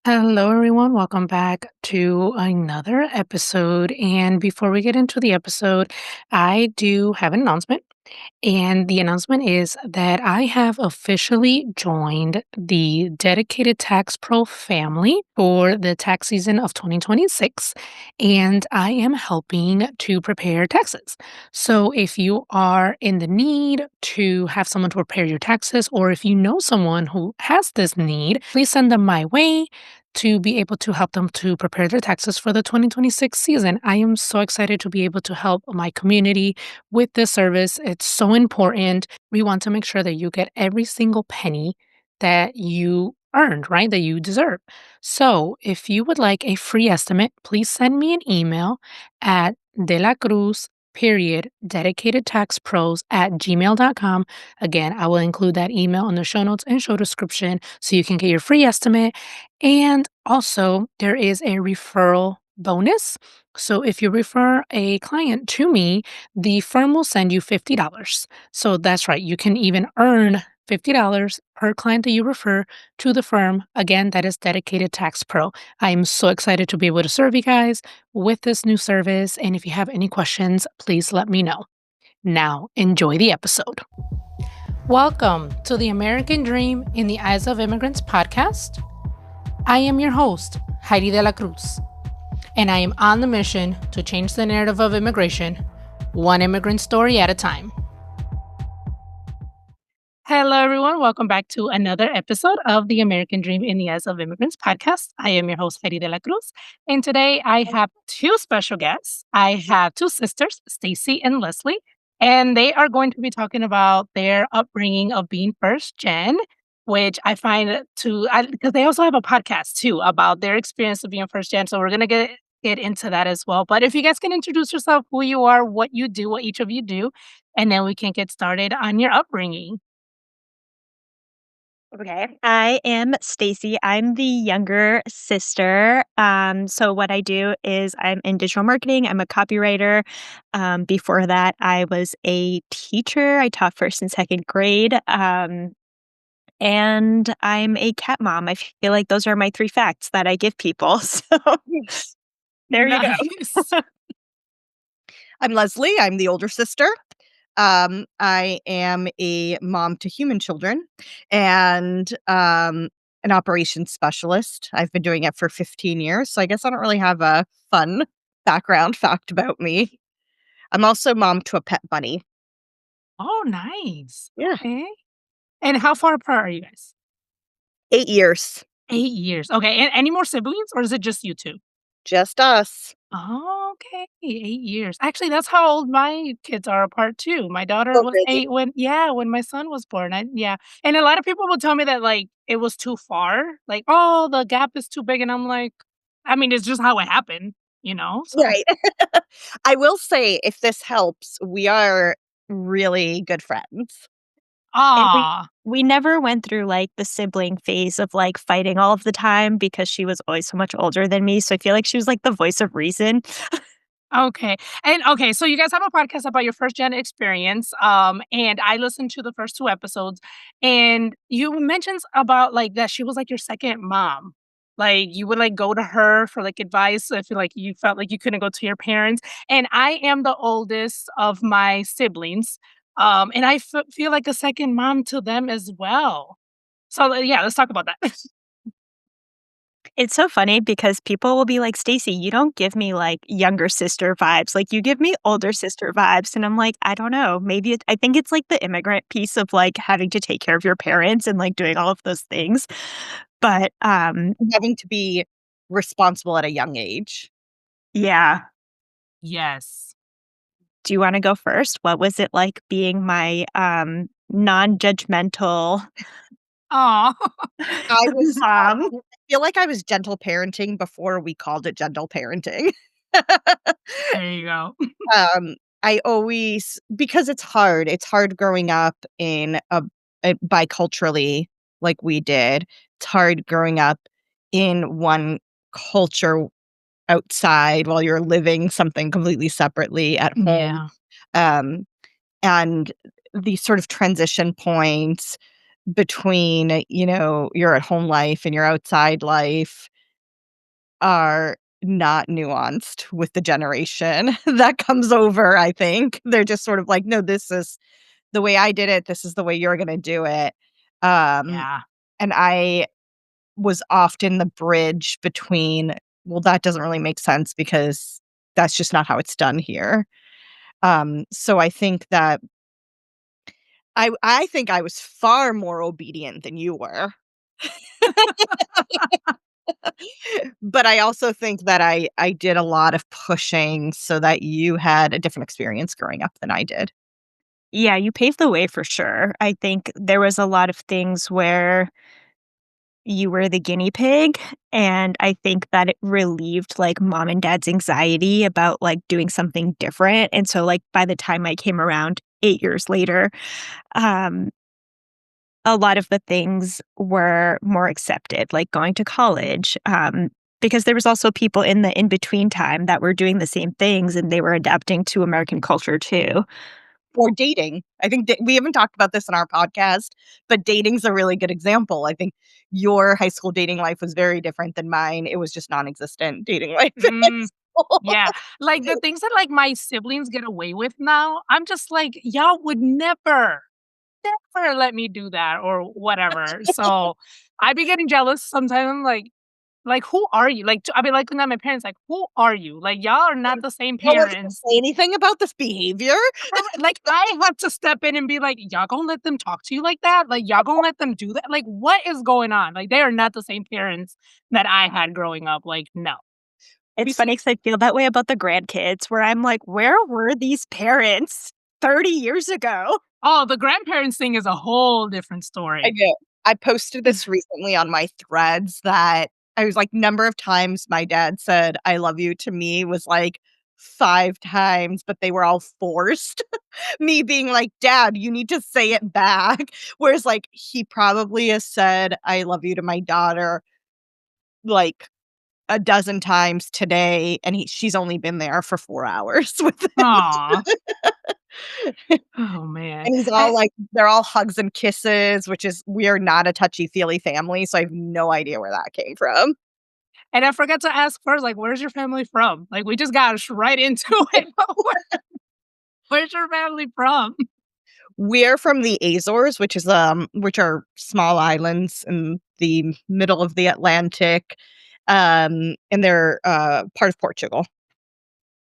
Hello, everyone. Welcome back to another episode. And before we get into the episode, I do have an announcement. And the announcement is that I have officially joined the Dedicated Tax Pro family for the tax season of 2026. And I am helping to prepare taxes. So if you are in the need to have someone to prepare your taxes, or if you know someone who has this need, please send them my way to be able to help them to prepare their taxes for the 2026 season. I am so excited to be able to help my community with this service. It's so important. We want to make sure that you get every single penny that you earned, right? That you deserve. So if you would like a free estimate, please send me an email at De La Cruz period dedicated tax pros at gmail.com. Again, I will include that email in the show notes and show description so you can get your free estimate. And also, there is a referral bonus. So if you refer a client to me, the firm will send you $50. So that's right. You can even earn $50 per client that you refer to the firm. Again, that is Dedicated Tax Pro. I am so excited to be able to serve you guys with this new service. And if you have any questions, please let me know. Now, enjoy the episode. Welcome to the American Dream in the Eyes of Immigrants podcast. I am your host, Heidy De La Cruz, and I am on the mission to change the narrative of immigration, one immigrant story at a time. Hello, everyone. Welcome back to another episode of the American Dream in the Eyes of Immigrants podcast. I am your host, Heidy De La Cruz, and today I have two special guests. I have two sisters, Stacy and Lesley, and they are going to be talking about their upbringing of being first gen, which I find because they also have a podcast too about their experience of being first gen. So we're gonna get into that as well. But if you guys can introduce yourself, who you are, what you do, what each of you do, and then we can get started on your upbringing. Okay. I am Stacy. I'm the younger sister. So what I do is I'm in digital marketing. I'm a copywriter. Before that, I was a teacher. I taught first and second grade. And I'm a cat mom. I feel like those are my three facts that I give people. So there you Nice. go. I'm Leslie. I'm the older sister. I am a mom to human children and an operations specialist. I've been doing it for 15 years, so I guess I don't really have a fun background fact about me. I'm also mom to a pet bunny. Oh, nice. Yeah. Okay. And how far apart are you guys? 8 years. 8 years. Okay, and any more siblings, or is it just you 2? Just us. Oh, okay, 8 years. Actually, that's how old my kids are apart too. My daughter Oh, was really? 8 when my son was born. Yeah, and a lot of people will tell me that, like, it was too far, like, "Oh, the gap is too big," and I'm like, I mean, it's just how it happened, so Right. I will say, if this helps, we are really good friends. And we Aw. we never went through, like, the sibling phase of, like, fighting all of the time because she was always so much older than me, so I feel like she was, like, the voice of reason. Okay. And okay, so you guys have a podcast about your first gen experience. And I listened to the first 2 episodes, and you mentioned about like that she was like your second mom. Like you would like go to her for like advice if like you felt like you couldn't go to your parents. And I am the oldest of my siblings. And I feel like a second mom to them as well. So yeah, let's talk about that. It's so funny because people will be like, "Stacy, you don't give me, like, younger sister vibes, like, you give me older sister vibes," and I'm like, "I don't know, maybe I think it's, like, the immigrant piece of, like, having to take care of your parents and, like, doing all of those things." But, Having to be responsible at a young age. yeah. Yes. Do you wanna go first? What was it like being my, non-judgmental Aw. I was mom? I feel like I was gentle parenting before we called it gentle parenting. There you go. I always because it's hard growing up in a biculturally like we did. It's hard growing up in one culture outside while you're living something completely separately at home. Yeah. Um, and these sort of transition points between, your at home life and your outside life. are not nuanced with the generation that comes over, I think. They're just sort of like, "No, this is the way I did it. This is the way you're gonna do it." Um, Yeah. and I was often the bridge between, "Well, that doesn't really make sense because that's just not how it's done here." So I think that I think I was far more obedient than you were. But I also think that I did a lot of pushing so that you had a different experience growing up than I did. Yeah, you paved the way for sure. I think there was a lot of things where you were the guinea pig, and I think that it relieved, like, mom and dad's anxiety about, like, doing something different, and so, like, by the time I came around 8 years later, um, a lot of the things were more accepted, like going to college, because there was also people in the in-between time that were doing the same things, and they were adapting to American culture too. Or dating. I think that we haven't talked about this in our podcast, but dating's a really good example. I think your high school dating life was very different than mine. It was just non-existent dating life in high Mm, school. yeah. Like, the things that, like, my siblings get away with now, I'm just like, "Y'all would never let me do that," or whatever. So, I be getting jealous sometimes. I'm like, "Who are you?" Like, I be looking at my parents like, "Who are you?" Like, "Y'all are not the same No one's gonna parents." say anything about this behavior. Like, I have to step in and be like, "Y'all gonna let them talk to you like that? Like, y'all gonna let them do that? Like, what is going on?" Like, they are not the same parents that I had growing up. Like, no. It's funny because I feel that way about the grandkids where I'm like, "Where were these parents 30 years ago?" Oh, the grandparents thing is a whole different I story. do. I posted this recently on my threads that I was like, number of times my dad said, "I love you" to me was like 5 times, but they were all forced. Me being like, "Dad, you need to say it back." Whereas, like, he probably has said, "I love you" to my daughter, like, a dozen times today, and she's only been there for 4 hours with Aw. it. Oh, man. And he's all like they're all hugs and kisses, which is we are not a touchy-feely family, so I have no idea where that came from. And I forgot to ask first, like, "Where's your family from?" Like, we just got right into it. Where's your family from? We're from the Azores, which are small islands in the middle of the Atlantic, and they're, part of Portugal.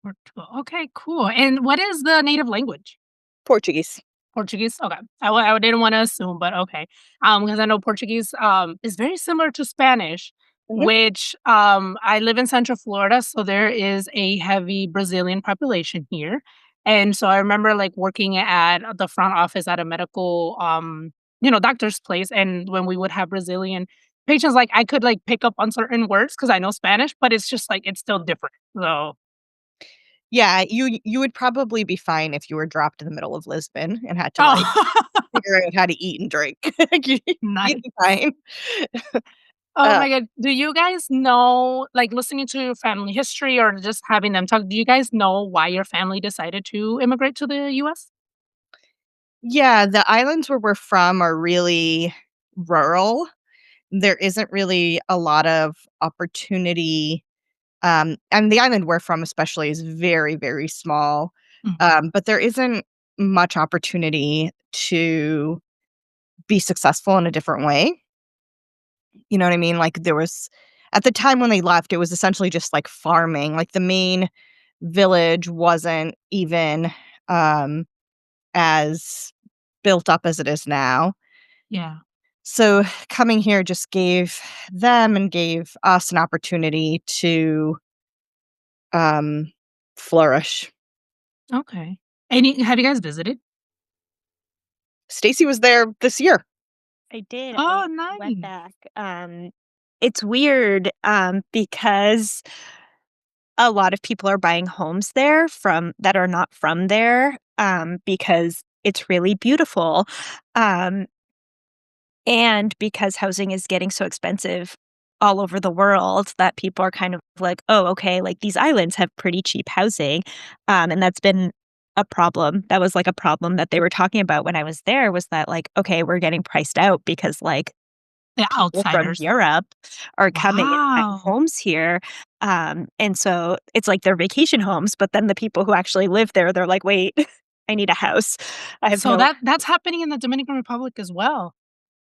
Portugal. Okay, cool. And what is the native language? Portuguese. Portuguese? Okay. I didn't wanna assume, but okay. Because I know Portuguese, is very similar to Spanish, Mhm. which, I live in Central Florida, so there is a heavy Brazilian population here, and so I remember, like, working at the front office at a medical, doctor's place, and when we would have Brazilian patients, like, I could, like, pick up on certain words because I know Spanish, but it's just, like, it's still different, so Yeah, you would probably be fine if you were dropped in the middle of Lisbon and had to, like, Oh, figure out how to eat and drink. You'd nice. be fine. Oh Uh my god. Do you guys know, like, listening to your family history or just having them talk, do you guys know why your family decided to immigrate to the US? Yeah, the islands where we're from are really rural. There isn't really a lot of opportunity, and the island we're from especially is very, very small, Mhm. but there isn't much opportunity to be successful in a different way. You know what I mean? Like, there was at the time when they left, it was essentially just, like, farming, like, the main village wasn't even, um, as built up as it is now. Yeah. So coming here just gave them and gave us an opportunity to, um, flourish. Okay. And have you guys visited? Stacy was there this year. I did, Oh, I went nice. back. It's weird, because a lot of people are buying homes there from that are not from there, because it's really beautiful, um, and because housing is getting so expensive all over the world that people are kind of like, "Oh, okay, like, these islands have pretty cheap housing," and that's been a problem. That was, like, a problem that they were talking about when I was there was that, like, "Okay, we're getting priced out because, like, The people from outsiders. Europe are coming and buying Wow. homes here. And so it's like their vacation homes, but then the people who actually live there, they're like, "Wait, I need a house. I have So no." that's happening in the Dominican Republic as well.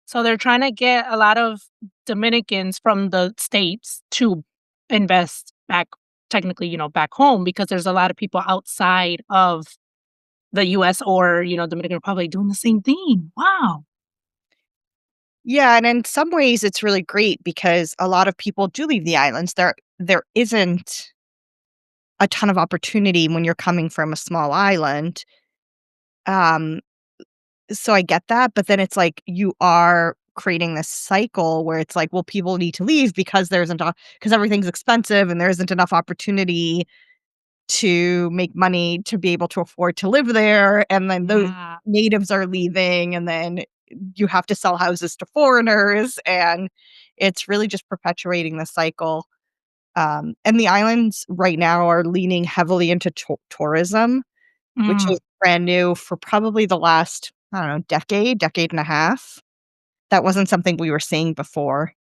So they're trying to get a lot of Dominicans from the States to invest back technically, back home because there's a lot of people outside of the US or, Dominican Republic doing the same thing. Wow. Yeah, and in some ways it's really great because a lot of people do leave the islands. There isn't a ton of opportunity when you're coming from a small island. Um, so I get that, but then it's like you are creating this cycle where it's like, well, people need to leave because because everything's expensive and there isn't enough opportunity to make money to be able to afford to live there, and then the Yeah. natives are leaving, and then you have to sell houses to foreigners, and it's really just perpetuating the cycle. And the islands right now are leaning heavily into tourism, which Mm, is brand new for probably the last, I don't know, decade and a half. That wasn't something we were seeing before.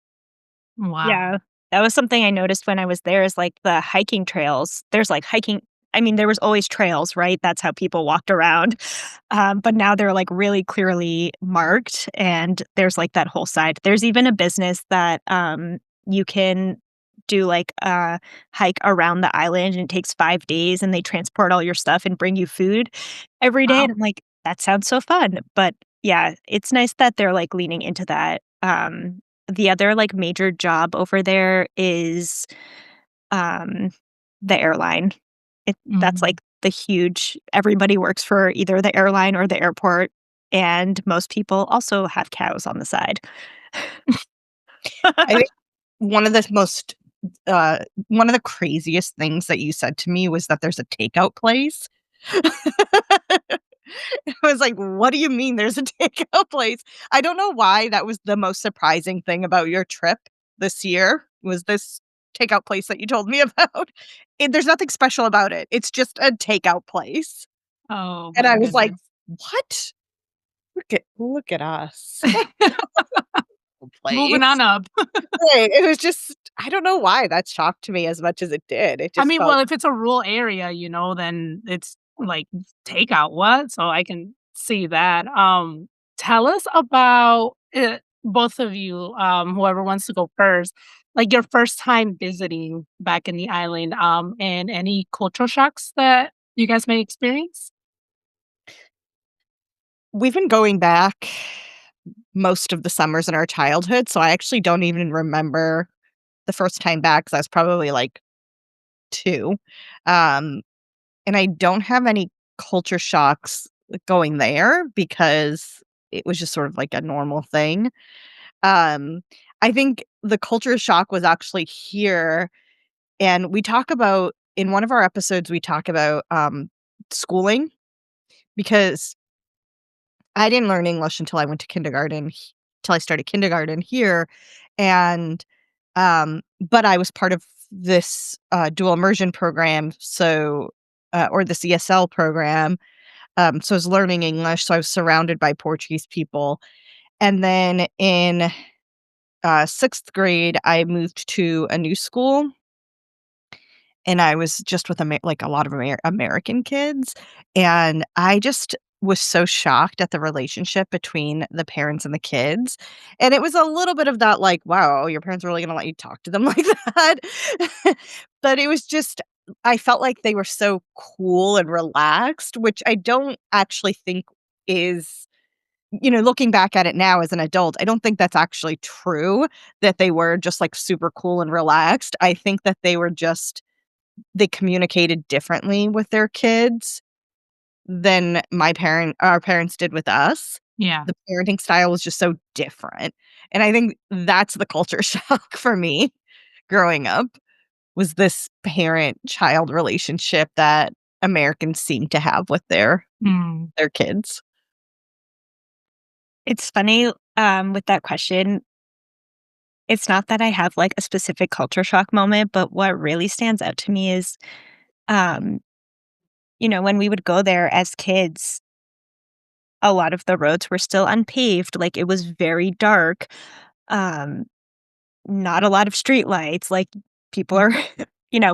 Yeah. wow. That was something I noticed when I was there is, like, the hiking trails. There's, like, hiking I mean, there was always trails, right? That's how people walked around. But now they're, like, really clearly marked, and there's, like, that whole side. There's even a business that, you can do, like, a hike around the island, and it takes 5 days, and they transport all your stuff and bring you food every day, and Wow. I'm like, "That sounds so fun." But, yeah, it's nice that they're, like, leaning into that. The other, like, major job over there is, um, the airline. That's, Mm. like, the huge everybody works for either the airline or the airport, and most people also have cows on the side. I think one of the most uh, one of the craziest things that you said to me was that there's a takeout place. I was like, "What do you mean there's a takeout place?" I don't know why that was the most surprising thing about your trip this year, was this takeout place that you told me about. There's nothing special about it. It's just a takeout place. Oh And my I was like, goodness. "What? Look at us." Moving Place. on up. Right, it was just I don't know why that shocked me as much as it did. It I just mean, felt well, if it's a rural area, then it's like takeout. What? So I can see that. Tell us about both of you, whoever wants to go first, like your first time visiting back in the island, and any cultural shocks that you guys may experience. we've been going back most of the summers in our childhood, so I actually don't even remember the first time back because I was probably, like, 2. Um, and I don't have any culture shocks going there because it was just sort of like a normal thing. Um, I think the culture shock was actually here, and we talk about in one of our episodes, we talk about, schooling because I didn't learn English until I went to till I started kindergarten here, and, but I was part of this, dual immersion program, so, or this ESL program, so I was learning English, so I was surrounded by Portuguese people, and then in, 6th grade, I moved to a new school, and I was just with like, a lot of American kids, and I just was so shocked at the relationship between the parents and the kids, and it was a little bit of that, like, "Wow, your parents are really gonna let you talk to them like that?" But it was just I felt like they were so cool and relaxed, which I don't actually think is looking back at it now as an adult, I don't think that's actually true, that they were just, like, super cool and relaxed. I think that they communicated differently with their kids than our parents did with us. Yeah. The parenting style was just so different, and I think that's the culture shock for me growing up, was this parent-child relationship that Americans seem to have with Mm. their kids. It's funny, with that question, it's not that I have, like, a specific culture shock moment, but what really stands out to me is, um, when we would go there as kids, a lot of the roads were still unpaved, like, it was very dark. Um, Not a lot of street lights, like, people are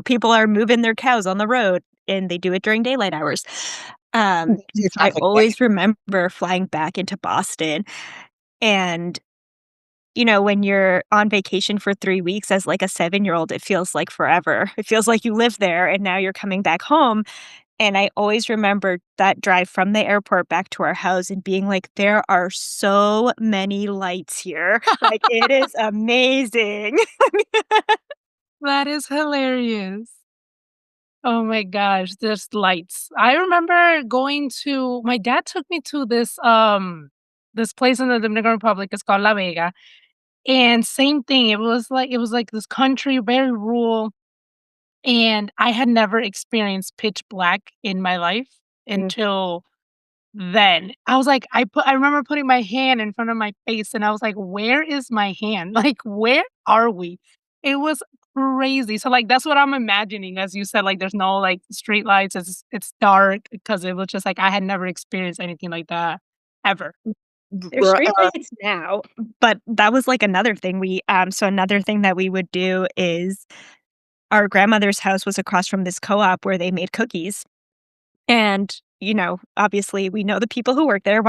people are moving their cows on the road, and they do it during daylight hours. So your So I traffic light. always remember flying back into Boston, and, when you're on vacation for 3 weeks as, like, a seven-year-old, it feels like forever. It feels like you live there, and now you're coming back home, and I always remember that drive from the airport back to our house and being like, "There are so many lights here." Like, it is amazing. That is hilarious. Oh my gosh, there's lights. I remember going to my dad took me to this place in the Dominican Republic. It's called La Vega. And same thing. It was like this country, very rural, and I had never experienced pitch black in my life Mm. until then. I was like, I remember putting my hand in front of my face and I was like, "Where is my hand? Like, where are we?" It was crazy. So, like, that's what I'm imagining as you said, like, there's no, like, street lights, it's dark because it was just like I had never experienced anything like that ever. There's Ri streetlights now, but that was, like, another thing so another thing that we would do is our grandmother's house was across from this co-op where they made cookies, and, obviously, we know the people who work there.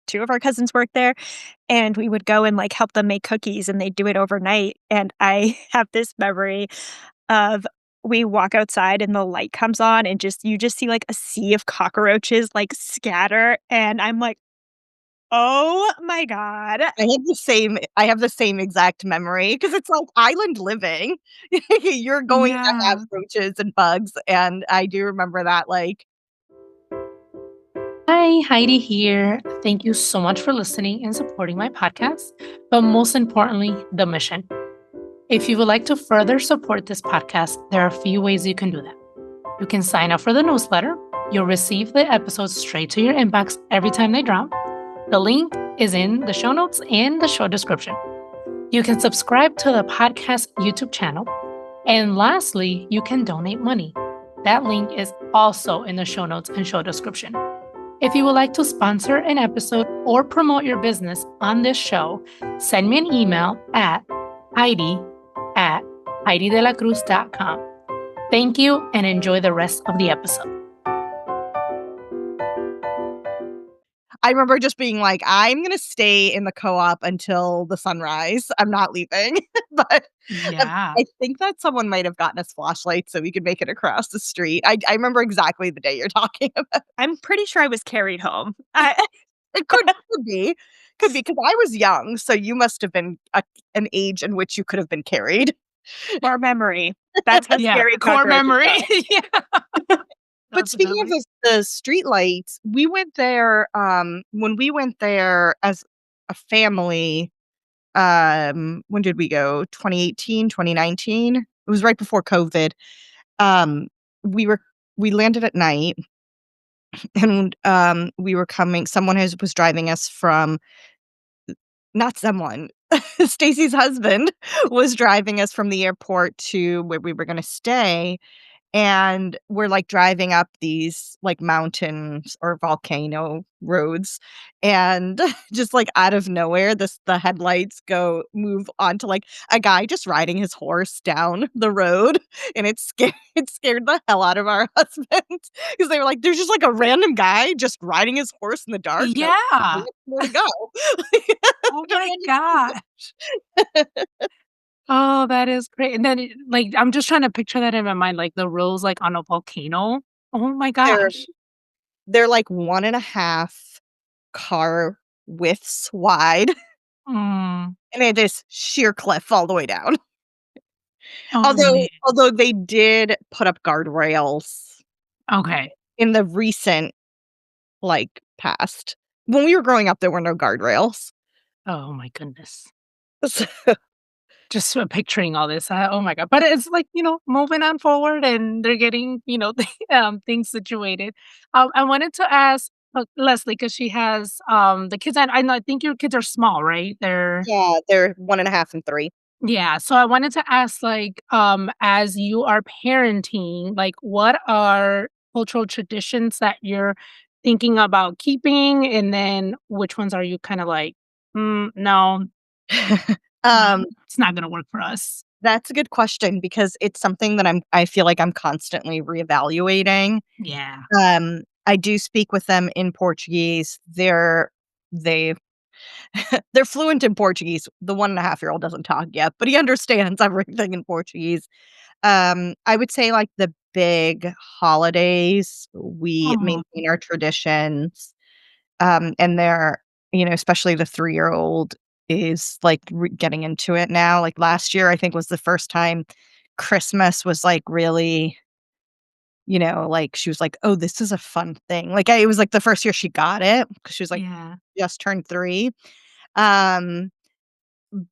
2 of our cousins work there, and we would go and, like, help them make cookies, and they'd do it overnight, and I have this memory of we walk outside and the light comes on and you just see, like, a sea of cockroaches, like, scatter, and I'm like, "Oh my god." I have the same exact memory because it's like island living. You're going to have Yeah. roaches and bugs, and I do remember that, like, Hi, Heidi here. Thank you so much for listening and supporting my podcast, but most importantly, the mission. If you would like to further support this podcast, there are a few ways you can do that. You can sign up for the newsletter. You'll receive the episodes straight to your inbox every time they drop. The link is in the show notes and the show description. You can subscribe to the podcast YouTube channel. And lastly, you can donate money. That link is also in the show notes and show description. If you would like to sponsor an episode or promote your business on this show, send me an email at Heidi@HeidiDelacruz.com. Thank you and enjoy the rest of the episode. I remember just being like, "I'm gonna stay in the co-op until the sunrise. I'm not leaving." But, Yeah. I think that someone might have gotten us flashlights so we could make it across the street. I remember exactly the day you're talking about. I'm pretty sure I was carried home. It could be because I was young, so you must have been an age in which you could have been carried. Core memory. That's how Yeah. scary Core cockroaches memory. are. Yeah. But speaking of Definitely. the streetlights, we went there, when we went there as a family, when did we go? 2018, 2019. It was right before COVID. Um, we were we landed at night and, we were coming someone was driving us from not someone, Stacy's husband was driving us from the airport to where we were gonna stay, and we're, like, driving up these, like, mountains or volcano roads, and just, like, out of nowhere, the headlights move onto, like, a guy just riding his horse down the road, and it scared the hell out of our husbands because they were like, "There's just, like, a random guy just riding his horse in the dark." No, Yeah. where to go. Oh Don't know my what god. Oh, that is great. And then like, I'm just trying to picture that in my mind, like the rose, like on a volcano. Oh my they're gosh. they're, like, 1.5 car widths wide, Mm. and it is sheer cliff all the way down. Oh man. Although they did put up guardrails Okay. in the recent, like, past. When we were growing up, there were no guardrails. Oh my goodness. So Just picturing all this. Oh my god. But it's like, moving on forward and they're getting, things situated. I wanted to ask Leslie because she has the kids. I think your kids are small, right? They're yeah, they're 1.5 and 3. Yeah, so I wanted to ask, like, as you are parenting, like, what are cultural traditions that you're thinking about keeping, and then which ones are you kind of like, no. No, Um, it's not gonna work for us. that's a good question because it's something that I feel like I'm constantly reevaluating. Yeah. I do speak with them in Portuguese. They they're fluent in Portuguese. The 1.5-year-old doesn't talk yet, but he understands everything in Portuguese. I would say, like, the big holidays, we Oh, maintain our traditions, and especially the 3-year-old is, like, getting into it now. Like, last year, I think, was the first time Christmas was, like, really, like, she was like, "Oh, this is a fun thing." Like, it was, like, the first year she got it because she was, like, yeah. just turned 3. Um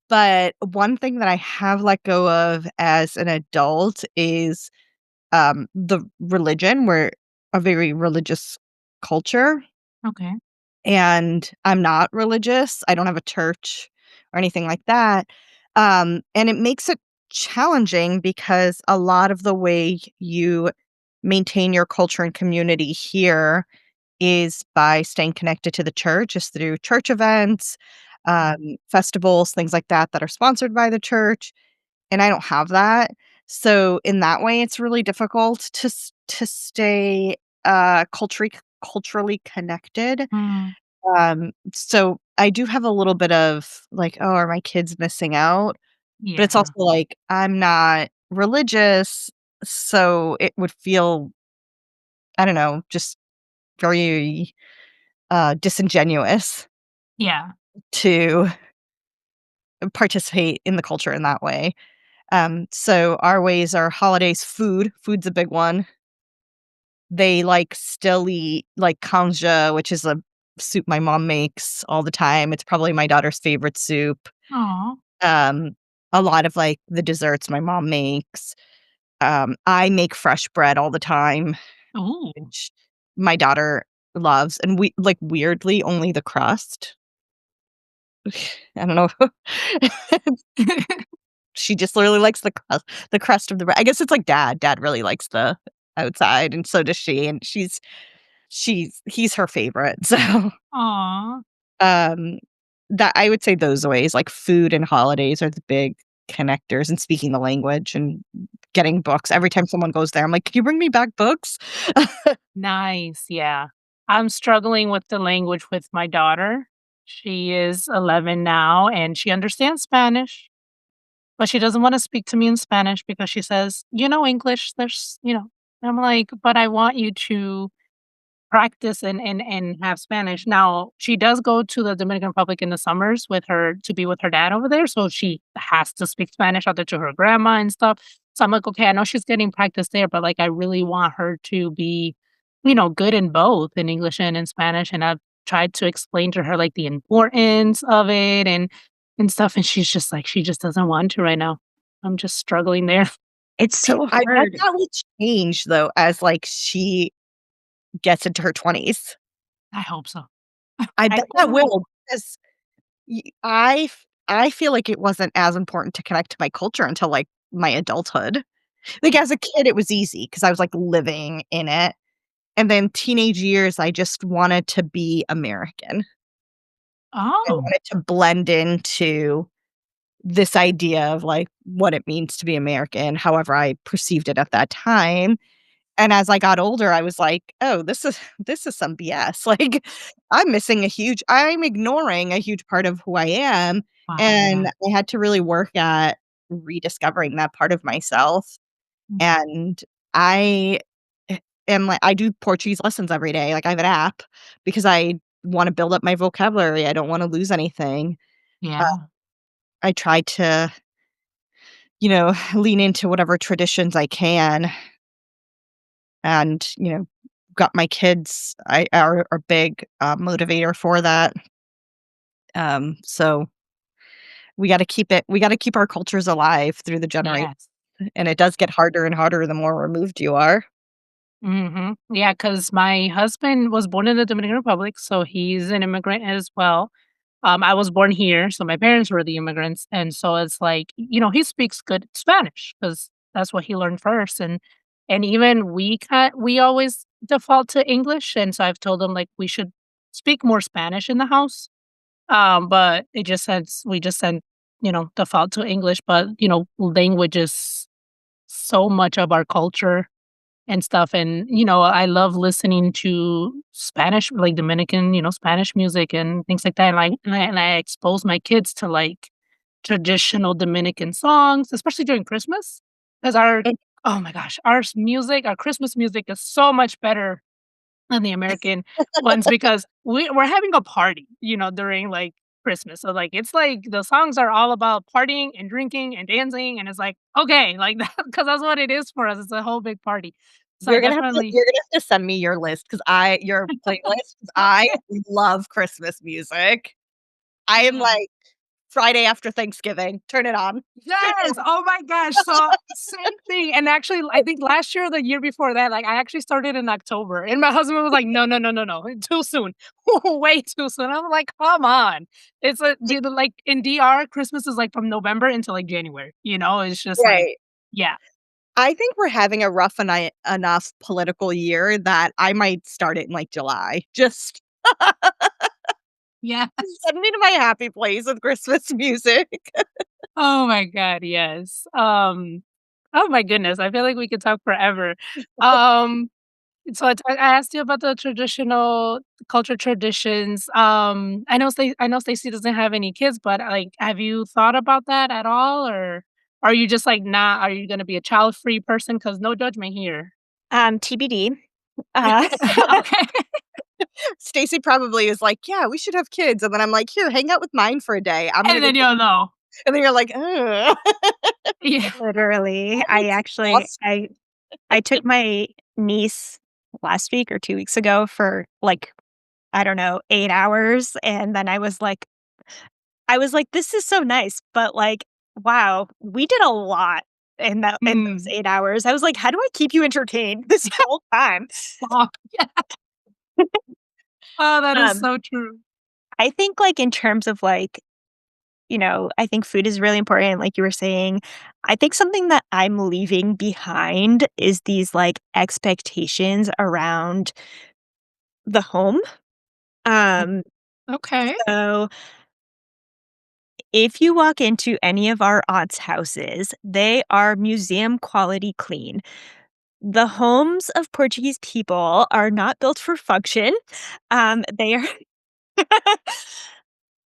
But one thing that I have let go of as an adult is, the religion. We're a very religious culture, Okay. and I'm not religious. I don't have a church or anything like that. And it makes it challenging because a lot of the way you maintain your culture and community here is by staying connected to the church, is through church events, festivals, things like that that are sponsored by the church, and I don't have that. So in that way, it's really difficult to stay culturally connected. Mm, So I do have a little bit of like, oh, are my kids missing out? But it's yeah. also like I'm not religious, so it would feel, I don't know, just very disingenuous Yeah. to participate in the culture in that way. So our ways are holidays, food. Food's a big one. They like still eat like kanja, which is a soup my mom makes all the time. It's probably my daughter's favorite soup. Aw. Um, a lot of like the desserts my mom makes. I make fresh bread all the time, Ooh. which my daughter loves, and we like weirdly only the crust. I don't know. She just literally likes the crust of the bread. I guess it's like dad. Dad really likes the outside, and so does she, and he's her favorite. So, Aw. um, that I would say those ways, like food and holidays are the big connectors, and speaking the language and getting books. Every time someone goes there, I'm like, "Can you bring me back books?" Nice, yeah. I'm struggling with the language with my daughter. She is 11 now, and she understands Spanish, but she doesn't wanna speak to me in Spanish because she says, "You know English, I'm like, "But I want you to practice and have Spanish." Now, she does go to the Dominican Republic in the summers with her to be with her dad over there, so she has to speak Spanish out there to her grandma and stuff. So I'm like, "Okay, I know she's getting practice there, but, like, I really want her to be, good in both, in English and in Spanish," and I've tried to explain to her, like, the importance of it and stuff, and she's just like she just doesn't want to right now. I'm just struggling there. It's so I bet hard. that will change though as, like, she gets into her 20s. I hope so. I I bet that hope. will because I feel like it wasn't as important to connect to my culture until, like, my adulthood. Like, as a kid, it was easy because I was, like, living in it, and then teenage years, I just wanted to be American. I Oh, wanted to blend into this idea of, like, what it means to be American, however I perceived it at that time, and as I got older, I was like, "Oh, this is some BS." Like, I'm ignoring a huge part of who I am, wow, and yeah. I had to really work at rediscovering that part of myself, Mm, and I am like I do Portuguese lessons every day, like, I have an app because I wanna build up my vocabulary, I don't wanna lose anything. Uh, yeah. I try to, lean into whatever traditions I can and, got my kids I are a big, motivator for that. So we gotta keep our cultures alive through the generation, Yes. and it does get harder and harder the more removed you are. Mhm. Yeah, because my husband was born in the Dominican Republic, so he's an immigrant as well. I was born here, so my parents were the immigrants, and so it's like, he speaks good Spanish because that's what he learned first, and even we always default to English, and so I've told him, like, we should speak more Spanish in the house. But it just says we just sent default to English, but, language is so much of our culture and stuff. And, I love listening to Spanish, like Dominican, Spanish music and things like that. And I expose my kids to like traditional Dominican songs, especially during Christmas. Because And oh my gosh, our Christmas music is so much better than the American ones because we're having a party, during like Christmas. So like it's like the songs are all about partying and drinking and dancing, and it's like okay, like that because that's what it is for us. It's a whole big party. So I definitely you're gonna have to send me your list because your playlist 'cause I love Christmas music. I am yeah. like, Friday after Thanksgiving, turn it on. Yes! Oh my gosh, so same thing, and actually, I think last year or the year before that, like, I actually started in October, and my husband was like, "No, no, no, no, no, too soon, way too soon." I'm like, "Come on." It's a dude, like, in DR, Christmas is, like, from November until, like, January, It's just like Right. yeah. I think we're having a rough enough political year that I might start it in, like, July. Just Yeah. send me to my happy place with Christmas music. Oh my god, yes. Oh my goodness, I feel like we could talk forever. Um So I asked you about the traditional culture traditions. I know Stacey doesn't have any kids, but like, have you thought about that at all, or are you just like, nah? Are you gonna be a child free person? Because no judgment here. TBD. Uh, Okay, Stacey probably is like, "Yeah, we should have kids," and then I'm like, "Here, hang out with mine for a day. I'm gonna and go," then you'll know. and then you're like, "Ugh." Yeah. Literally, That makes us I took my niece last week or 2 weeks ago for, like, I don't know, 8 hours, and then I was like, "This is so nice," but, like, wow, we did a lot in those Mm. 8 hours. I was like, "How do I keep you entertained this whole time?" Stop. Yeah. Oh, that is Um, so true. I think, like, in terms of, like, I think food is really important, like you were saying. I think something that I'm leaving behind is these, like, expectations around the home. O- Um, Okay. so if you walk into any of our aunts' houses, they are museum quality clean. The homes of Portuguese people are not built for function. They are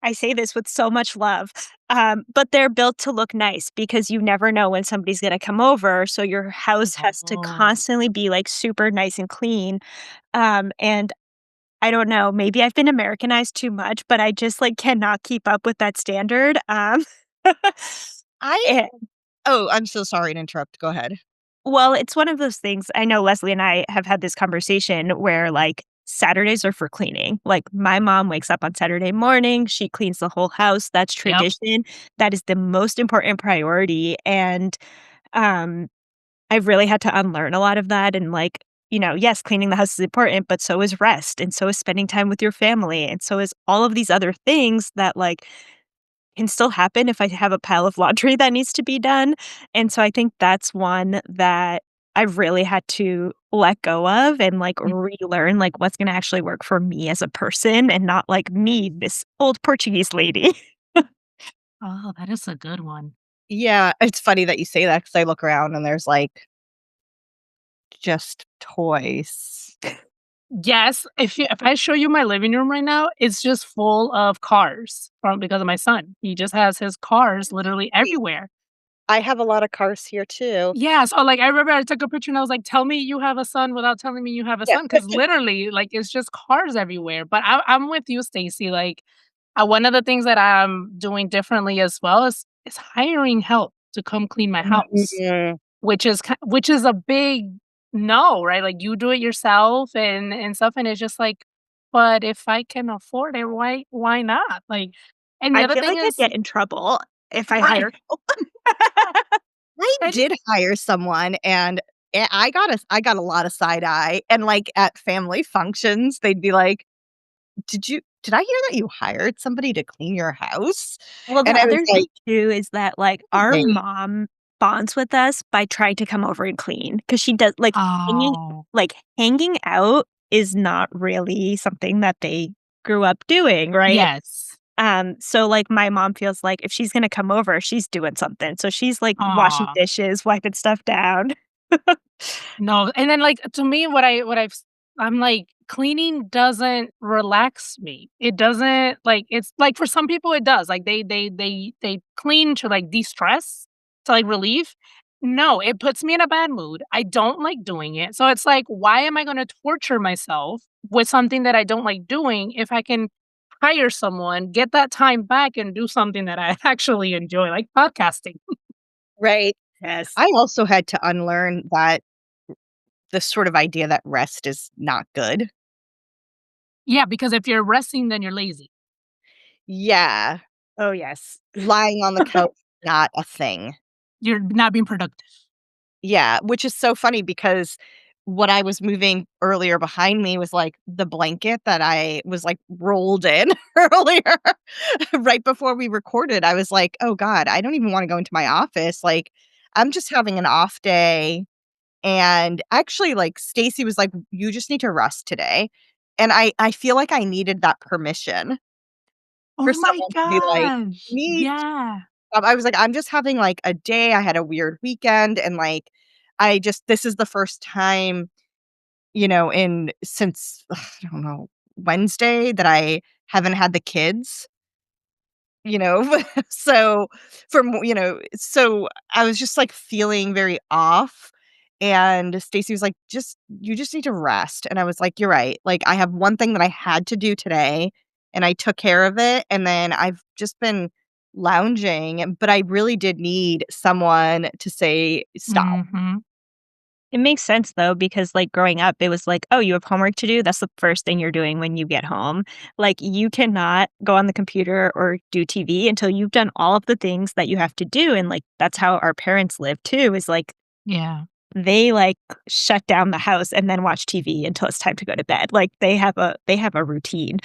I say this with so much love, but they're built to look nice because you never know when somebody's gonna come over, so your house has to Oh. constantly be, like, super nice and clean, and I don't know, maybe I've been Americanized too much, but I just, like, cannot keep up with that standard, I and Oh, I'm so sorry to interrupt. Go ahead. well, it's one of those things I know Leslie and I have had this conversation where, like, Saturdays are for cleaning. Like, my mom wakes up on Saturday morning, she cleans the whole house, that's Yep. tradition, that is the most important priority, and, um, I've really had to unlearn a lot of that and, like, yes, cleaning the house is important, but so is rest, and so is spending time with your family, and so is all of these other things that, like, can still happen if I have a pile of laundry that needs to be done, and so I think that's one that I've really had to let go of and, like, Mm. relearn, like, what's gonna actually work for me as a person and not, like, me, this old Portuguese lady. Oh, that is a good one. Yeah, it's funny that you say that because I look around and there's, like, just toys. Yes, if I show you my living room right now, it's just full of cars from because of my son. He just has his cars literally Right. everywhere. I have a lot of cars here too. Yeah, so, like, I remember I took a picture and I was like, "Tell me you have a son without telling me you have a Yeah. son," because literally, like, it's just cars everywhere, but I'm with you, Stacey, like, one of the things that I'm doing differently as well is hiring help to come clean my house, Mhm. which is a big no, right? Like, you do it yourself and stuff, and it's just like, but if I can afford it, why not? Like and the I other feel thing like I'd is get in trouble if I right, hired I and did hire someone and I got a lot of side eye, and, like, at family functions, they'd be like, did I hear that you hired somebody to clean your house?" Well, the And I was other thing like, too is that, like, our "Okay." mom bonds with us by trying to come over and clean because she does hanging oh, hanging out is not really something that they grew up doing, right? yes. So, like, my mom feels like if she's gonna come over, she's doing something. So she's, like, washing Aw. dishes, wiping stuff down. No, and then, like, to me, I'm like, cleaning doesn't relax me. It doesn't like, it's like, for some people, it does. Like, they clean to, like, de-stress, to, like, relief. No, it puts me in a bad mood. I don't like doing it. So it's like, why am I gonna torture myself with something that I don't like doing if I can hire someone, get that time back, and do something that I actually enjoy, like podcasting? Right. Yes. I also had to unlearn that this sort of idea that rest is not good. Yeah, because if you're resting, then you're lazy. Yeah, Oh, yes. lying on the couch, not a thing. You're not being productive. Yeah, which is so funny because what I was moving earlier behind me was, like, the blanket that I was, like, rolled in earlier right before we recorded. I was like, "Oh god, I don't even wanna go into my office." Like, I'm just having an off day, and actually, like, Stacy was like, "You just need to rest today." And I feel like I needed that permission for Oh my someone to be like, gosh. "Me." Yeah. I was like, "I'm just having, like, a day." I had a weird weekend, and, like, I just this is the first time, in since, I don't know, Wednesday that I haven't had the kids, you know? So, so I was just, like, feeling very off, and Stacey was like, You just need to rest." And I was like, "You're right." Like, I have one thing that I had to do today, and I took care of it, and then I've just been lounging, but I really did need someone to say, "Stop." Mhm. It makes sense though, because like growing up, it was like, oh, you have homework to do. That's the first thing you're doing when you get home. Like you cannot go on the computer or do TV until you've done all of the things that you have to do. And like that's how our parents live too, is like Yeah. they like shut down the house and then watch TV until it's time to go to bed. Like they have a routine.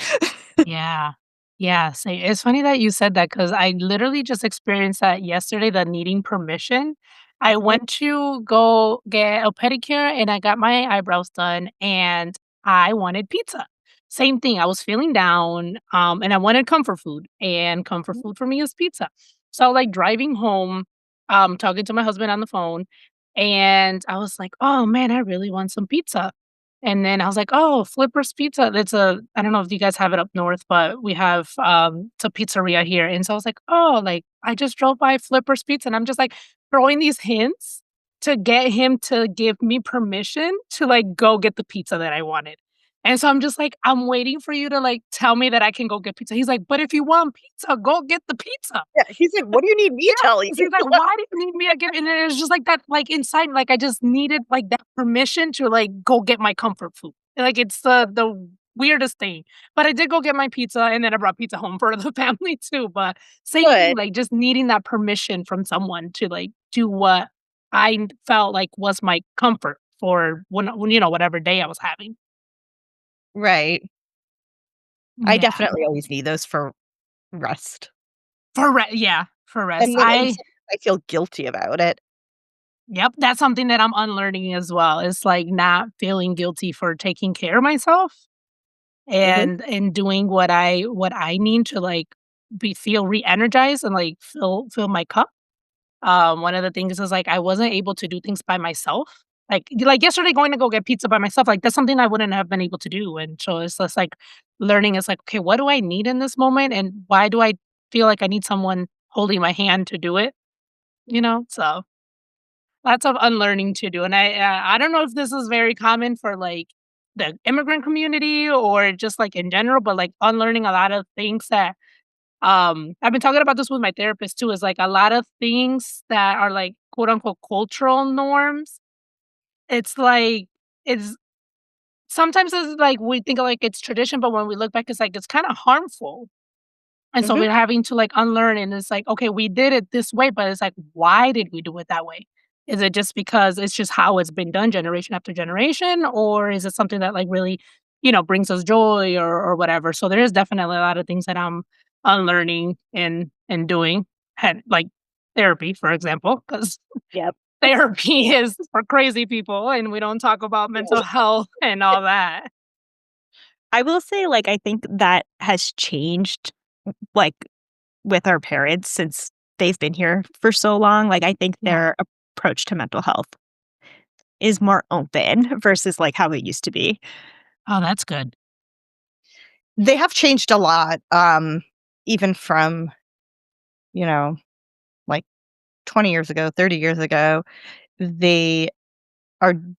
Yeah. Yeah, it's funny that you said that because I literally just experienced that yesterday, the needing permission. I Mhm. went to go get a pedicure and I got my eyebrows done and I wanted pizza. Same thing. I was feeling down, and I wanted comfort food, and comfort food for me is pizza. So, like, driving home, talking to my husband on the phone, and I was like, "Oh man, I really want some pizza." And then I was like, "Oh, Flipper's Pizza." It's a I don't know if you guys have it up north, but we have, it's a pizzeria here, and so I was like, "Oh, like, I just drove by Flipper's Pizza," and I'm just, like, throwing these hints to get him to give me permission to, like, go get the pizza that I wanted. And so I'm just like, "I'm waiting for you to, like, tell me that I can go get pizza." He's like, "But if you want pizza, go get the pizza." Yeah, he's like, "What do you need me Yeah, telling 'cause you?" he's like, "Why do you need me to give," and then it was just like that, like, inside, like, I just needed, like, that permission to, like, go get my comfort food. Like, it's the weirdest thing. But I did go get my pizza, and then I brought pizza home for the family too, but same thing, Good, like, just needing that permission from someone to, like, do what felt like was my comfort for whatever day I was having. right. I Yeah. definitely always need those for rest, For rest. and sometimes I feel guilty about it. Yep, that's something that I'm unlearning as well. It's like not feeling guilty for taking care of myself Mhm. and doing what I need to, like, feel re-energized and, like, fill my cup. One of the things is, like, I wasn't able to do things by myself. Like yesterday going to go get pizza by myself, like, that's something I wouldn't have been able to do, and so it's just, like, learning is like, "Okay, what do I need in this moment, and why do I feel like I need someone holding my hand to do it?" So lots of unlearning to do, and I don't know if this is very common for, like, the immigrant community or just, like, in general, but, like, unlearning a lot of things that, I've been talking about this with my therapist too, is, like, a lot of things that are, like, quote, unquote, "cultural norms." It's like it's sometimes it's like we think, like, it's tradition, but when we look back, it's like, it's kinda harmful. And so Mhm. we're having to, like, unlearn, and it's like, okay, we did it this way, but it's like, why did we do it that way? Is it just because it's just how it's been done generation after generation, or is it something that, like, really, brings us joy or whatever? So there is definitely a lot of things that I'm unlearning and doing, and like therapy, for example, because Yep. therapy is for crazy people, and we don't talk about mental health and all that. I will say, like, I think that has changed like, with our parents since they've been here for so long. Like, I think Yeah. their approach to mental health is more open versus, like, how it used to be. Oh, that's good. They have changed a lot, even from, you know, like 20 years ago, 30 years ago. They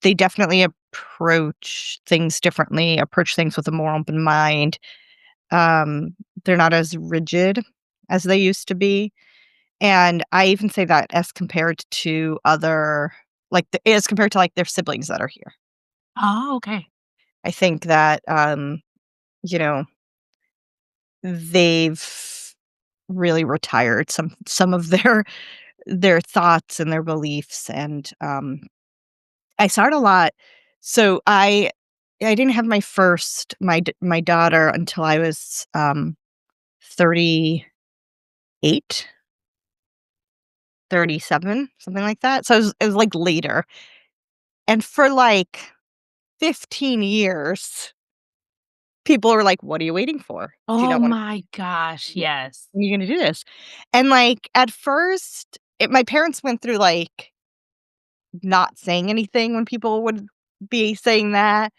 they definitely approach things differently, approach things with a more open mind. They're not as rigid as they used to be. And I even say that as compared to other as compared to, like, their siblings that are here. Oh, okay. I think that, you know, they've really retired some of their thoughts and their beliefs, and, I saw it a lot. So I didn't have my daughter until I was, 38, 37, something like that. So it was, like, later. And for, like, 15 years, people were like, "What are you waiting for? Do you Oh not wanna my gosh, yes. when are you gonna do this?" And, like, at first, my parents went through, like, not saying anything when people would be saying that,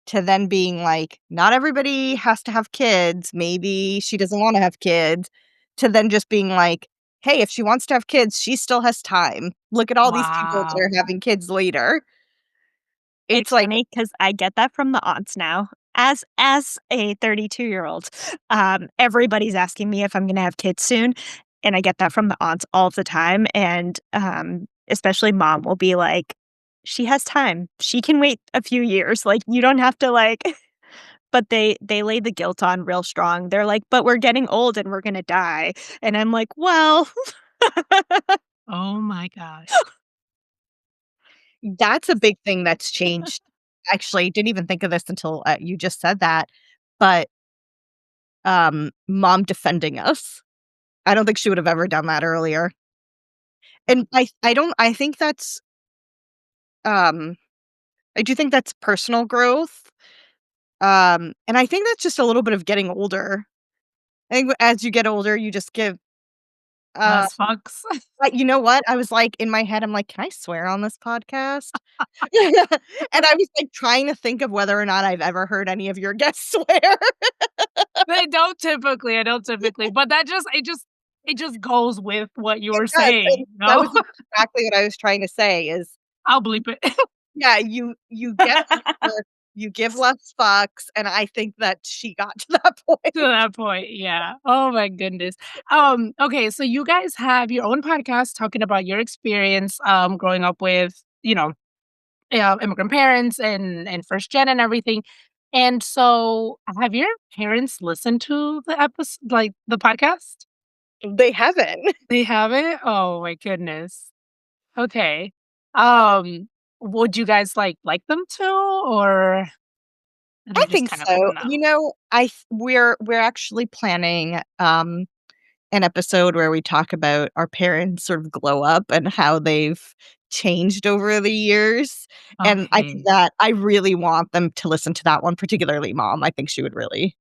to then being like, "Not everybody has to have kids, maybe she doesn't wanna have kids," to then just being like, "Hey, if she wants to have kids, she still has time. Look at all these people that Wow. are having kids later." It's It's like funny because I get that from the aunts now. As a 32-year-old, everybody's asking me if I'm gonna have kids soon, and I get that from the aunts all the time, and, especially mom will be like, "She has time. She can wait a few years, like, you don't have to, like." But they lay the guilt on real strong. They're like, "But we're getting old and we're gonna die." And I'm like, "Well." Oh my gosh. that's a big thing that's changed. Actually, didn't even think of this until, you just said that, but, mom defending us. I don't think she would have ever done that earlier. And I think that's, um I do think that's personal growth, and I think that's just a little bit of getting older. I think as you get older, you just give, uh Less fucks. you know what? I was like, in my head, I'm like, "Can I swear on this podcast?" And I was, like, trying to think of whether or not I've ever heard any of your guests swear. I don't typically, but it just goes with what you It were does, saying, and you that know? was exactly what I was trying to say is, I'll bleep it yeah, you get older, you give less fucks, and I think that she got to that to point. that point, yeah. Oh my goodness. Okay, so you guys have your own podcast talking about your experience, growing up with, immigrant parents and first gen and everything. And so have your parents listened to the like the podcast? They haven't. They haven't? Oh my goodness. Okay. Um, would you guys like them to, or are I they just think kind of so. no? You know, we're actually planning, an episode where we talk about our parents sort of glow up and how they've changed over the years, and I think Okay. that I really want them to listen to that one, particularly mom. I think she would really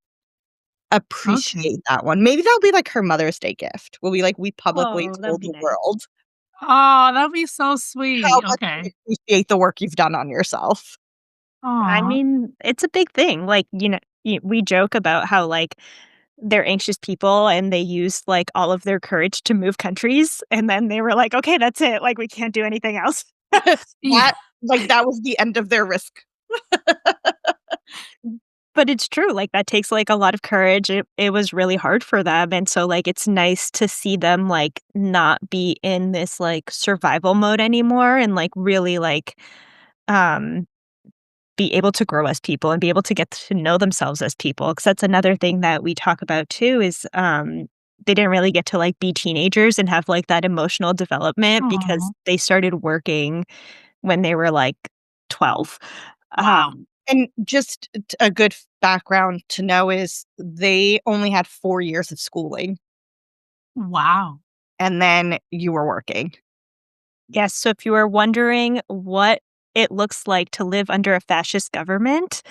Okay. appreciate that one. Maybe that'll be like her Mother's Day gift. We publicly Oh, that would told be the nice. world Oh, that'd be so how sweet. much we Okay. appreciate the work you've done on yourself. I Aw. mean, it's a big thing. Like, we joke about how, like, they're anxious people and they used, like, all of their courage to move countries, and then they were like, "Okay, that's it. Like, we can't do anything else." Yeah. That was the end of their risk. But it's true, like, that takes, like, a lot of courage. It was really hard for them, and so, like, it's nice to see them, like, not be in this, like, survival mode anymore and, like, really, like, um be able to grow as people and be able to get to know themselves as people. Because that's another thing that we talk about too is, they didn't really get to, like, be teenagers and have, like, that emotional development because Aw. they started working when they were, like, 12. Wow. And just a good background to know is they only had 4 years of schooling, Wow. and then you were working. Yes, so if you were wondering what it looks like to live under a fascist government,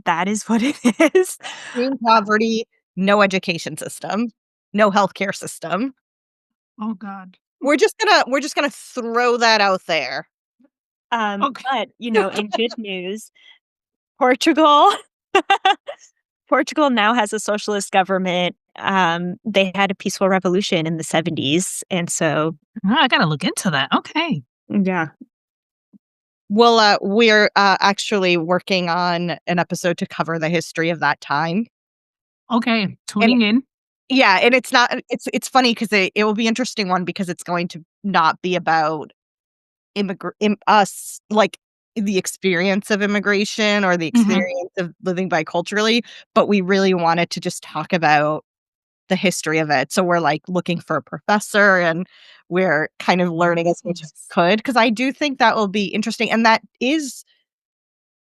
that is what it is. Extreme poverty, no education system, no healthcare system. Oh God. We're just gonna throw that out there. Okay. But, in good news, Portugal Portugal now has a socialist government. They had a peaceful revolution in the '70s, and so I gotta look into that. Okay. yeah. We're actually working on an episode to cover the history of that time. Okay. And Tuning in. yeah, and it's not it's funny because it will be interesting one because it's going to not be about us, like, the experience of immigration or the Hmm. experience of living biculturally, but we really wanted to just talk about the history of it. So we're, like, looking for a professor, and we're kind of learning as much as we Nice. could because I do think that will be interesting, and that is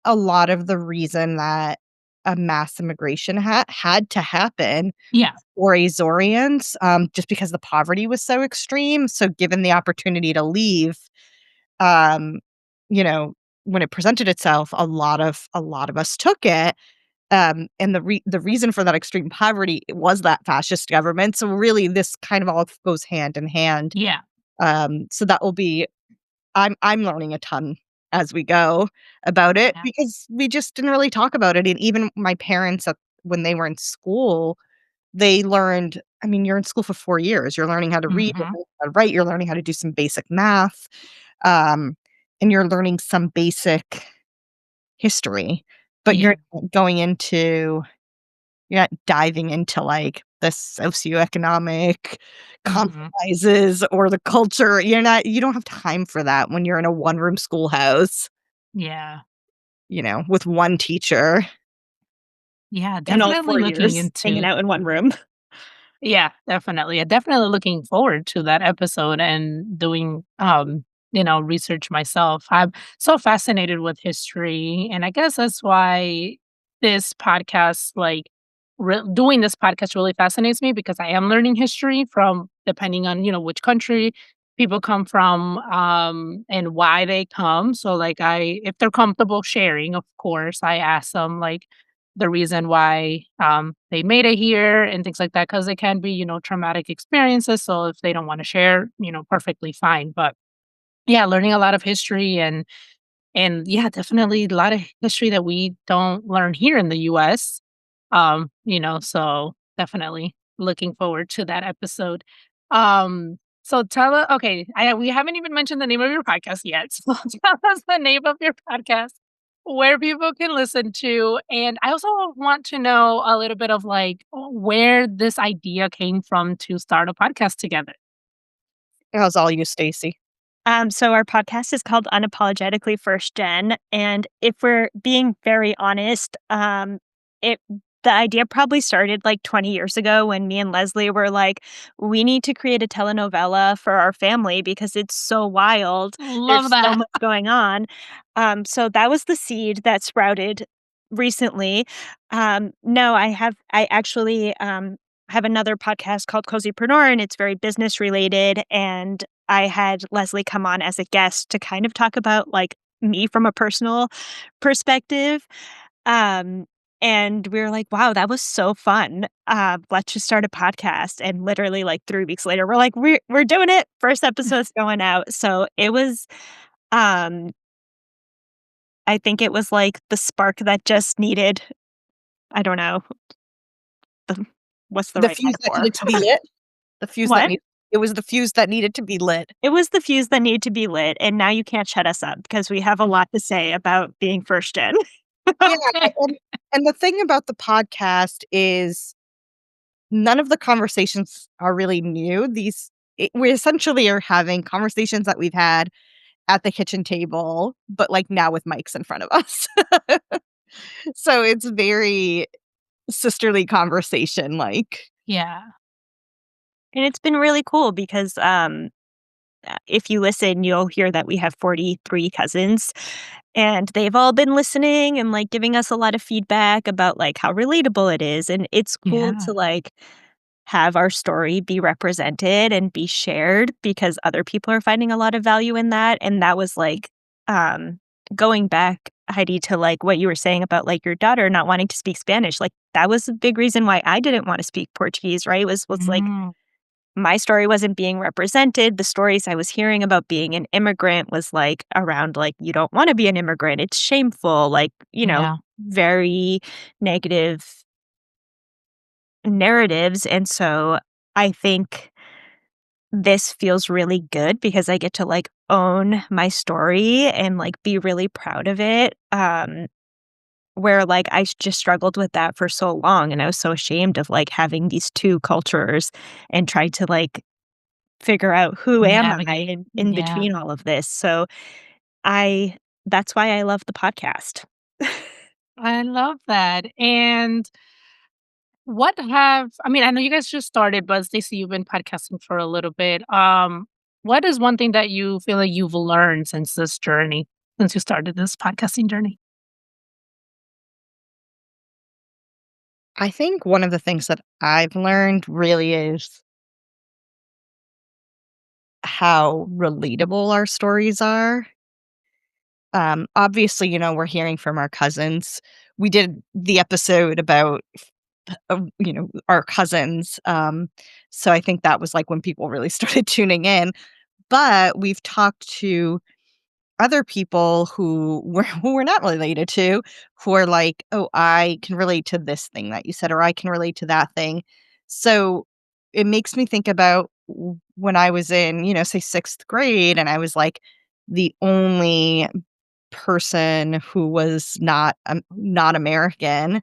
a lot of the reason that a mass immigration had to happen Yeah. for Azoreans, just because the poverty was so extreme. So given the opportunity to leave, um, you know, when it presented itself, a lot of us took it. And the reason for that extreme poverty was that fascist government. So really, this kind of all goes hand in hand. Yeah. So that will be I'm learning a ton as we go about it Yeah. because we just didn't really talk about it. And even my parents, when they were in school, they learned. I mean, you're in school for 4 years. You're learning how to read, you're Hmm. learning how to write, you're learning how to do some basic math, um, and you're learning some basic history. But Yeah. you're not diving into like the socioeconomic Hmm. compromises or the culture. You don't have time for that when you're in a one-room schoolhouse, Yeah. with one teacher. Yeah. In all Definitely 4 looking years hanging into. out in one room. Yeah, definitely. I'm definitely looking forward to that episode and doing research myself. I'm so fascinated with history, and I guess that's why this podcast doing this podcast really fascinates me because I am learning history from depending on, which country people come from and why they come. So like I if they're comfortable sharing, of course, I ask them like the reason why they made it here and things like that because it can be traumatic experiences, so if they don't want to share, perfectly fine. But yeah, learning a lot of history and yeah, definitely a lot of history that we don't learn here in the US. So definitely looking forward to that episode. So tell us, okay, we haven't even mentioned the name of your podcast yet. So tell us the name of your podcast, where people can listen to, and I also want to know a little bit of like where this idea came from to start a podcast together. How's all you, Stacy? So our podcast is called Unapologetically First Gen, and if we're being very honest, it the idea probably started like 20 years ago when me and Leslie were like, we need to create a telenovela for our family because it's so wild. Love There's so that. much going on. So that was the seed that sprouted recently. No, I actually have another podcast called Cozypreneur, and it's very business related. And I had Leslie come on as a guest to kind of talk about like me from a personal perspective. Um, and we were like, wow, that was so fun. Let's just start a podcast. And literally like 3 weeks later, we're like, we're doing it. First episode's going out. So it was um I think it was like the spark that just needed, I don't know, the what's the The right fuse that metaphor? needed to be lit. The fuse that What? need It was the fuse that needed to be lit. It was the fuse that needed to be lit, and now you can't shut us up because we have a lot to say about being first gen. Yeah, Okay. and the thing about the podcast is none of the conversations are really new. We essentially are having conversations that we've had at the kitchen table, but, like, now with mics in front of us. So it's very sisterly conversation, like. Yeah. And it's been really cool because, if you listen, you'll hear that we have 43 cousins, and they've all been listening and, like, giving us a lot of feedback about, like, how relatable it is, and it's cool Yeah. to, like, have our story be represented and be shared because other people are finding a lot of value in that, and that was, like, um, going back Heidi, to like what you were saying about like your daughter not wanting to speak Spanish. Like that was a big reason why I didn't want to speak Portuguese, right? Was like Mm, my story wasn't being represented. The stories I was hearing about being an immigrant was like around like you don't want to be an immigrant. It's shameful, like, yeah. very negative narratives. And so I think this feels really good because I get to like own my story and like be really proud of it. Where like just struggled with that for so long and I was so ashamed of like having these two cultures and trying to like figure out who am I Navigate. in Yeah. between all of this. So I that's why I love the podcast. I love that. And what have I mean, I know you guys just started, but Stacey, you've been podcasting for a little bit. What is one thing that you feel like you've learned since this journey, since you started this podcasting journey? I think one of the things that I've learned really is how relatable our stories are. Obviously, we're hearing from our cousins. We did the episode about, our cousins. So I think that was like when people really started tuning in. But we've talked to other people who we're not related to, who are like, "Oh, I can relate to this thing that you said," or "I can relate to that thing." So, it makes me think about when I was in, say, 6th grade, and I was, like, the only person who was not American,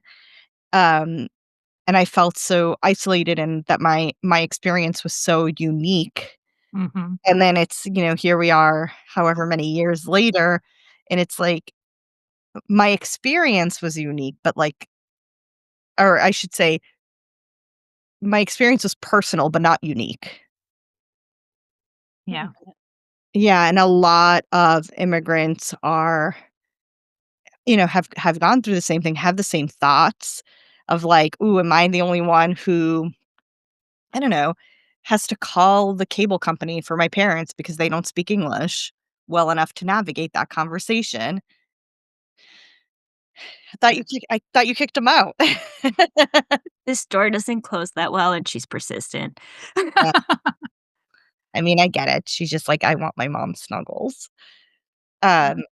um, and I felt so isolated and that my experience was so unique. Mhm. And then it's, here we are however many years later, and it's like my experience was unique, but like or I should say, my experience was personal, but not unique. Yeah. Yeah, and a lot of immigrants are, have gone through the same thing, have the same thoughts of like, "Ooh, am I the only one who, I don't know, has to call the cable company for my parents because they don't speak English well enough to navigate that conversation?" I thought you kicked him out. This door doesn't close that well and she's persistent. Yeah, I mean, I get it. She's just like, "I want my mom snuggles." Um,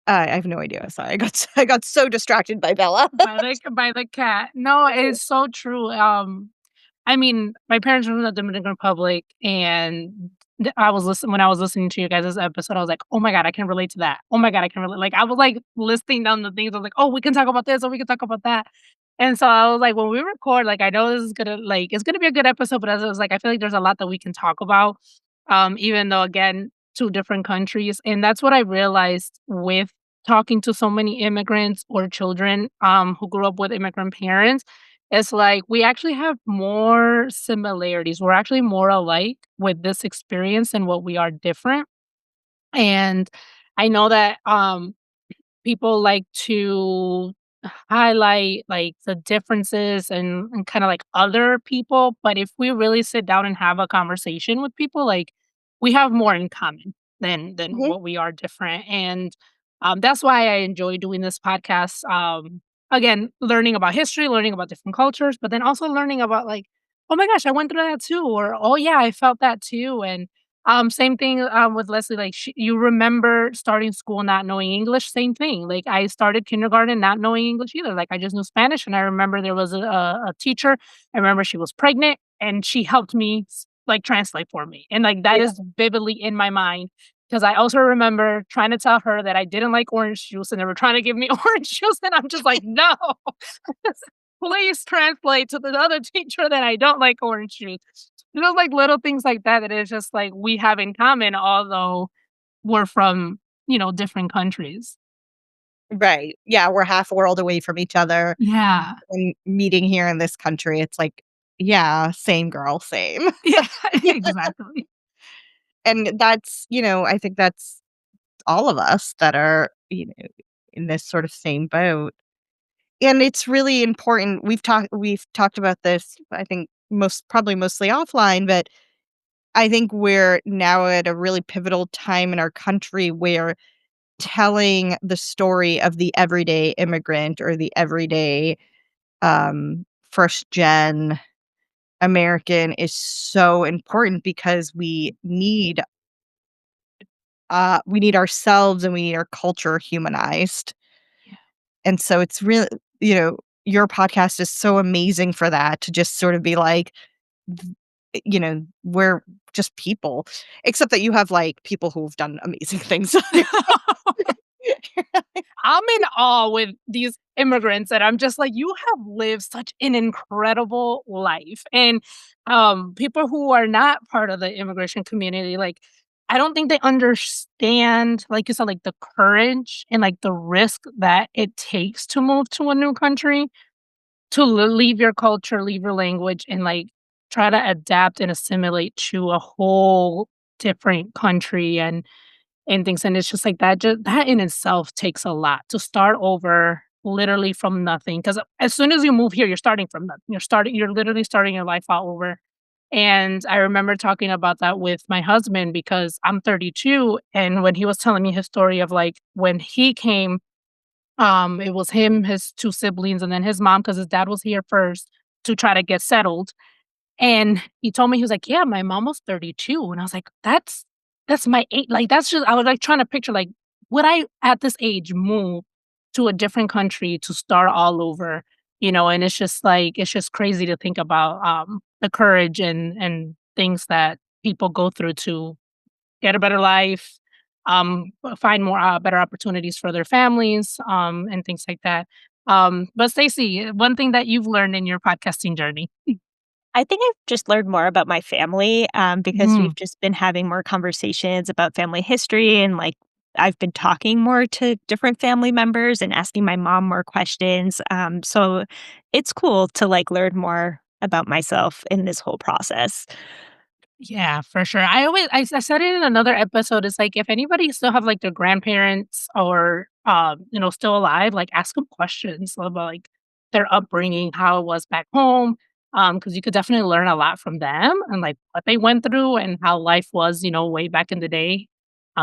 I have no idea. Sorry, I got so distracted by Bella. By the cat. No, it's so true. I mean, my parents are from the Dominican Republic, and when I was listening to you guys' episode, I was like, "Oh my god, I can relate to that. Oh my god, I can relate." Like, I was like listing down the things. I was like, "Oh, we can talk about this, or we can talk about that." And so I was like, when we record, like, I know this is gonna it's gonna be a good episode, but as I was like, I feel like there's a lot that we can talk about. Even though again, two different countries, and that's what I realized with talking to so many immigrants or children who grew up with immigrant parents. It's like we actually have more similarities. We're actually more alike with this experience than what we are different. And I know that people like to highlight like the differences and kind of like other people, but if we really sit down and have a conversation with people, like we have more in common than Mhm. what we are different. And that's why I enjoy doing this podcast. Again, learning about history, learning about different cultures, but then also learning about like, oh my gosh, I went through that too, or oh yeah, I felt that too. And same thing, with Lesley, like, you remember starting school not knowing English, same thing, like, I started kindergarten not knowing English either, like, I just knew Spanish, and I remember there was a teacher, I remember she was pregnant, and she helped me like, translate for me, and, like, that Yeah. is vividly in my mind because I also remember trying to tell her that I didn't like orange juice, and they were trying to give me orange juice, and I'm just like, "No, please translate to the other teacher that I don't like orange juice." Like, little things like that, that it's just, like, we have in common, although we're from, different countries. Right. Yeah, we're half a world away from each other Yeah. and meeting here in this country, it's like, yeah, same girl, same. Yeah, exactly. And that's, I think that's all of us that are, in this sort of same boat. And it's really important. We've talked about this, I think probably mostly offline, but I think we're now at a really pivotal time in our country where telling the story of the everyday immigrant or the everyday first gen American is so important because we need ourselves and we need our culture humanized. Yeah. And so it's really, you know, your podcast is so amazing for that, to just sort of be like, th- we're just people, except that you have like people who've done amazing things. I'm in awe with these immigrants and I'm just like, you have lived such an incredible life. And people who are not part of the immigration community, like I don't think they understand, like you said, like the courage and like the risk that it takes to move to a new country, to leave your culture, leave your language, and like try to adapt and assimilate to a whole different country and things, and it's just like that in itself takes a lot to start over literally from nothing. Because as soon as you move here, you're starting from nothing. You're literally starting your life all over, and I remember talking about that with my husband because I'm 32, and when he was telling me his story of, like, when he came, it was him, his 2 siblings, and then his mom because his dad was here first to try to get settled, and he told me, he was like, "Yeah, my mom was 32," and I was like, That's my age." Like, that's just I was, like, trying to picture, like, would I, at this age, move to a different country to start all over, and it's just, like it's just crazy to think about, the courage and things that people go through to get a better life, find more, better opportunities for their families, and things like that. But Stacey, one thing that you've learned in your podcasting journey? I think I've just learned more about my family, because Mm. we've just been having more conversations about family history and, like, I've been talking more to different family members and asking my mom more questions, so it's cool to, like, learn more about myself in this whole process. Yeah, for sure. I said it in another episode, it's like if anybody still have, like, their grandparents or, still alive, like, ask them questions about, like, their upbringing, how it was back home, because you could definitely learn a lot from them and, like, what they went through and how life was, way back in the day,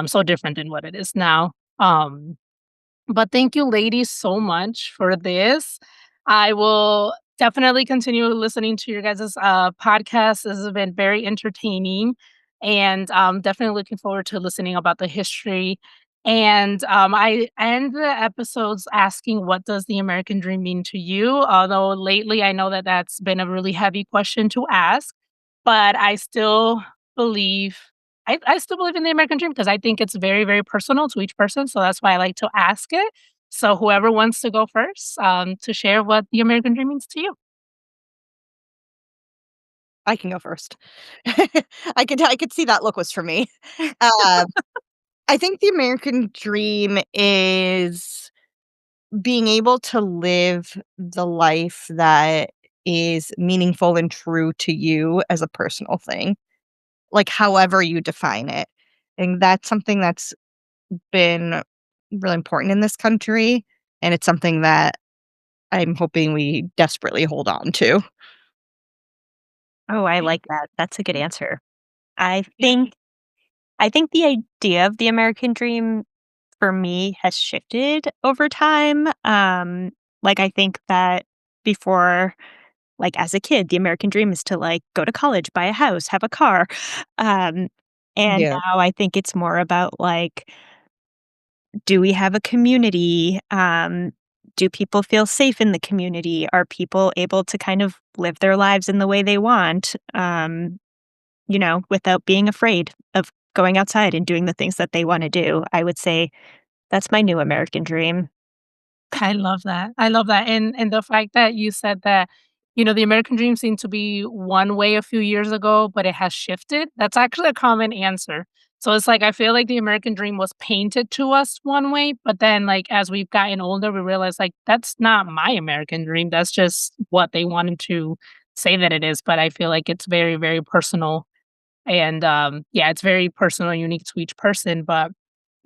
so different than what it is now. But thank you, ladies, so much for this. I will definitely continue listening to your guys' podcast. This has been very entertaining, and definitely looking forward to listening about the history. And I end the episodes asking, "What does the American dream mean to you?" Although lately, I know that that's been a really heavy question to ask, but believe I still believe in the American dream because I think it's very, very personal to each person, so that's why I like to ask it. So whoever wants to go first, to share what the American dream means to you. I can go first. I could see that look was for me. Um, I think the American dream is being able to live the life that is meaningful and true to you as a personal thing, like, however you define it. And that's something that's been really important in this country, and it's something that I'm hoping we desperately hold on to. Oh, I Yeah. like that. That's a good Mm. answer. I Yeah. think I think the idea of the American dream for me has shifted over time. Like, I think that before, like, as a kid, the American dream is to, like, go to college, buy a house, have a car. Um, and Yeah. now I think it's more about, like, do we have a community? Do people feel safe in the community? Are people able to kind of live their lives in the way they want, without being afraid of going outside and doing the things that they wanna do? I would say that's my new American dream. I love that. I love that, and the fact that you said that, the American dream seemed to be one way a few years ago, but it has shifted. That's actually a common answer. So it's like I feel like the American dream was painted to us one way, but then like as we've gotten older, we realize like that's not my American dream. That's just what they wanted to say that it is. But I feel like it's very, very personal. And yeah, it's very personal and unique to each person. But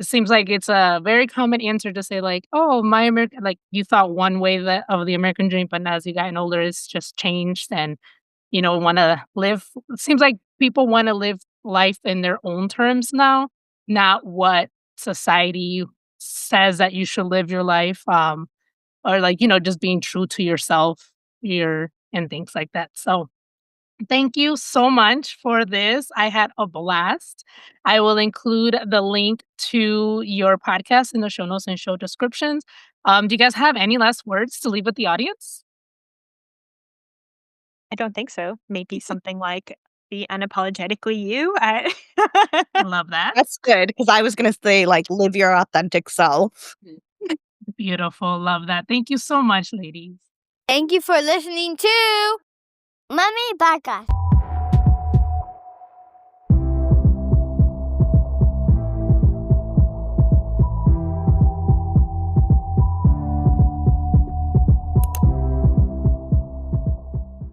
it seems like it's a very common answer to say like, "Oh, my American," like, you thought one way that of the American dream, but now as you gotten older, it's just changed and, wanna live it seems like people wanna live life in their own terms now, not what society says that you should live your life, or like, just being true to yourself, and things like that. So thank you so much for this. I had a blast. I will include the link to your podcast in the show notes and show descriptions. Do you guys have any last words to leave with the audience? I don't think so. Maybe something like, "Be unapologetically you." I Love that. That's good because I was gonna say, like, live your authentic self. Beautiful. Love that. Thank you so much, ladies. Thank you for listening to Mommy Podcast.